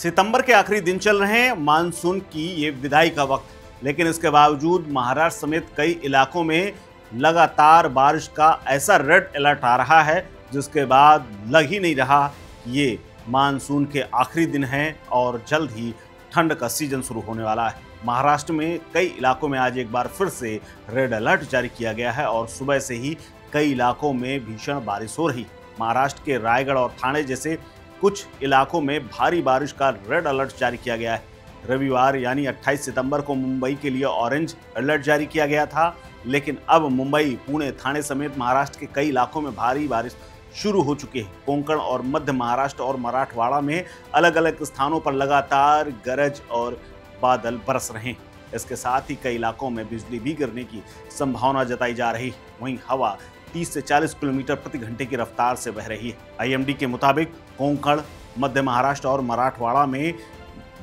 सितंबर के आखिरी दिन चल रहे हैं, मानसून की ये विदाई का वक्त, लेकिन इसके बावजूद महाराष्ट्र समेत कई इलाकों में लगातार बारिश का ऐसा रेड अलर्ट आ रहा है जिसके बाद लग ही नहीं रहा कि ये मानसून के आखिरी दिन हैं और जल्द ही ठंड का सीजन शुरू होने वाला है। महाराष्ट्र में कई इलाकों में आज एक बार फिर से रेड अलर्ट जारी किया गया है और सुबह से ही कई इलाकों में भीषण बारिश हो रही। महाराष्ट्र के रायगढ़ और ठाणे जैसे कुछ इलाकों में भारी बारिश का रेड अलर्ट जारी किया गया है। रविवार यानी 28 सितंबर को मुंबई के लिए ऑरेंज अलर्ट जारी किया गया था, लेकिन अब मुंबई, पुणे, ठाणे समेत महाराष्ट्र के कई इलाकों में भारी बारिश शुरू हो चुकी है। कोंकण और मध्य महाराष्ट्र और मराठवाड़ा में अलग अलग स्थानों पर लगातार गरज और बादल बरस रहे हैं। इसके साथ ही कई इलाकों में बिजली भी गिरने की संभावना जताई जा रही है। वहीं हवा 30 से 40 किलोमीटर प्रति घंटे की रफ्तार से बह रही है। आईएमडी के मुताबिक कोंकण, मध्य महाराष्ट्र और मराठवाड़ा में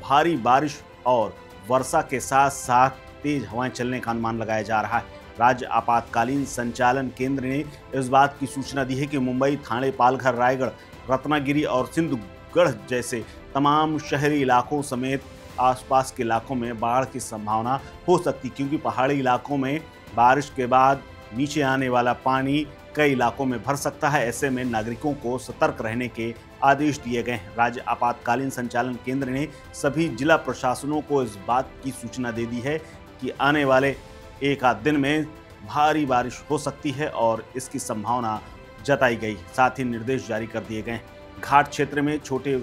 भारी बारिश और वर्षा के साथ साथ तेज हवाएं चलने का अनुमान लगाया जा रहा है। राज्य आपातकालीन संचालन केंद्र ने इस बात की सूचना दी है कि मुंबई, ठाणे, पालघर, रायगढ़, रत्नागिरी और सिंधुगढ़ जैसे तमाम शहरी इलाकों समेत आसपास के इलाकों में बाढ़ की संभावना हो सकती, क्योंकि पहाड़ी इलाकों में बारिश के बाद नीचे आने वाला पानी कई इलाकों में भर सकता है। ऐसे में नागरिकों को सतर्क रहने के आदेश दिए गए हैं। राज्य आपातकालीन संचालन केंद्र ने सभी जिला प्रशासनों को इस बात की सूचना दे दी है कि आने वाले एक आध दिन में भारी बारिश हो सकती है और इसकी संभावना जताई गई। साथ ही निर्देश जारी कर दिए गए। घाट क्षेत्र में छोटे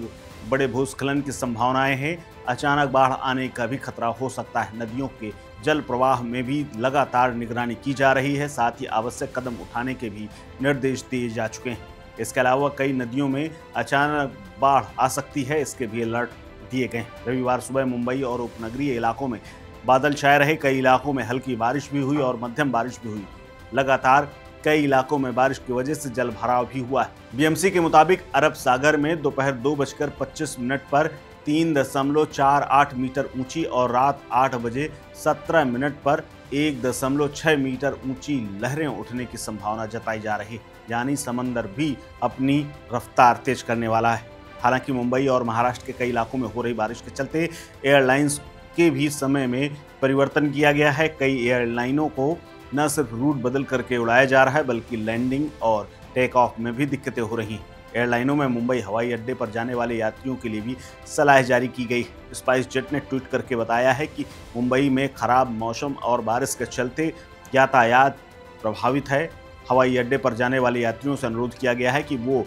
बड़े भूस्खलन की संभावनाएं हैं। अचानक बाढ़ आने का भी खतरा हो सकता है। नदियों के जल प्रवाह में भी लगातार निगरानी की जा रही है। साथ ही आवश्यक कदम उठाने के भी निर्देश दिए जा चुके हैं। इसके अलावा कई नदियों में अचानक बाढ़ आ सकती है, इसके भी अलर्ट दिए गए। रविवार सुबह मुंबई और उपनगरीय इलाकों में बादल छाए रहे। कई इलाकों में हल्की बारिश भी हुई और मध्यम बारिश भी हुई। लगातार कई इलाकों में बारिश की वजह से जल भराव भी हुआ है। बीएमसी के मुताबिक अरब सागर में दोपहर 2:25 पर 3.48 मीटर ऊंची और रात 8 बजे 17 मिनट पर 1.6 मीटर ऊंची लहरें उठने की संभावना जताई जा रही है, यानी समंदर भी अपनी रफ्तार तेज करने वाला है। हालांकि मुंबई और महाराष्ट्र के कई इलाकों में हो रही बारिश के चलते एयरलाइंस के भी समय में परिवर्तन किया गया है। कई एयरलाइनों को न सिर्फ रूट बदल करके उड़ाया जा रहा है, बल्कि लैंडिंग और टेक ऑफ में भी दिक्कतें हो रही हैं। एयरलाइनों में मुंबई हवाई अड्डे पर जाने वाले यात्रियों के लिए भी सलाह जारी की गई। स्पाइस जेट ने ट्वीट करके बताया है कि मुंबई में खराब मौसम और बारिश के चलते यातायात प्रभावित है। हवाई अड्डे पर जाने वाले यात्रियों से अनुरोध किया गया है कि वो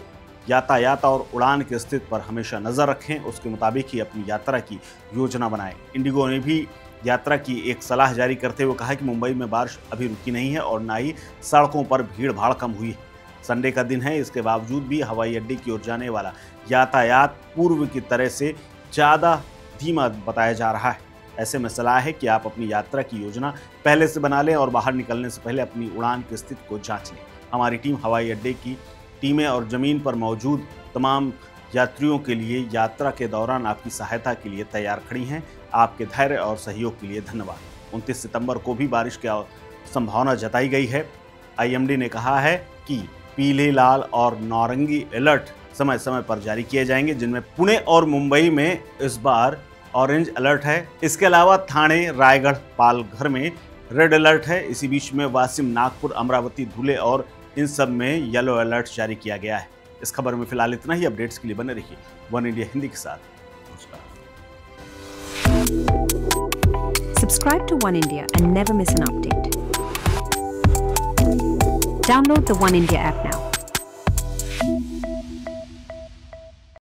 यातायात और उड़ान की स्थिति पर हमेशा नज़र रखें, उसके मुताबिक ही अपनी यात्रा की योजना बनाएं। इंडिगो ने भी यात्रा की एक सलाह जारी करते हुए कहा कि मुंबई में बारिश अभी रुकी नहीं है और ना ही सड़कों पर भीड़ भाड़ कम हुई है। संडे का दिन है, इसके बावजूद भी हवाई अड्डे की ओर जाने वाला यातायात पूर्व की तरह से ज़्यादा धीमा बताया जा रहा है। ऐसे में सलाह है कि आप अपनी यात्रा की योजना पहले से बना लें और बाहर निकलने से पहले अपनी उड़ान की स्थिति को जांच लें। हमारी टीम हवाई अड्डे की टीमें और ज़मीन पर मौजूद तमाम यात्रियों के लिए यात्रा के दौरान आपकी सहायता के लिए तैयार खड़ी हैं। आपके धैर्य और सहयोग के लिए धन्यवाद। 29 सितंबर को भी बारिश की संभावना जताई गई है। आईएमडी ने कहा है कि पीले, लाल और नारंगी अलर्ट समय समय पर जारी किए जाएंगे, जिनमें पुणे और मुंबई में इस बार ऑरेंज अलर्ट है। इसके अलावा ठाणे, रायगढ़, पालघर में रेड अलर्ट है। इसी बीच में वाशिम, नागपुर, अमरावती, धुले और इन सब में येलो अलर्ट जारी किया गया है। इस खबर में फिलहाल इतना ही। अपडेट्स के लिए बने रहिए वन इंडिया हिंदी के साथ। नमस्कार। Subscribe to One India and never miss an update. Download the One India app now.